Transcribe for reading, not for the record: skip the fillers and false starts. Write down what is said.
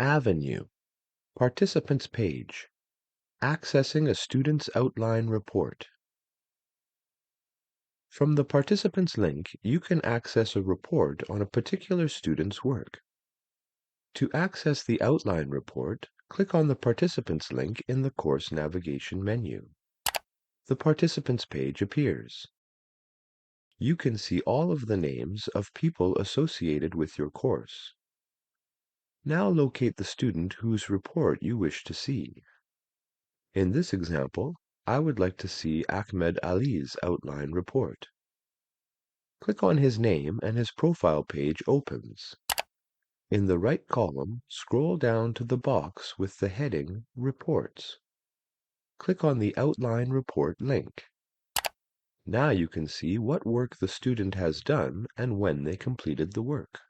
Avenue, Participants page, accessing a student's outline report. From the Participants link, you can access a report on a particular student's work. To access the outline report, click on the Participants link in the course navigation menu. The Participants page appears. You can see all of the names of people associated with your course. Now locate the student whose report you wish to see. In this example, I would like to see Ahmed Ali's outline report. Click on his name and his profile page opens. In the right column, scroll down to the box with the heading Reports. Click on the Outline Report link. Now you can see what work the student has done and when they completed the work.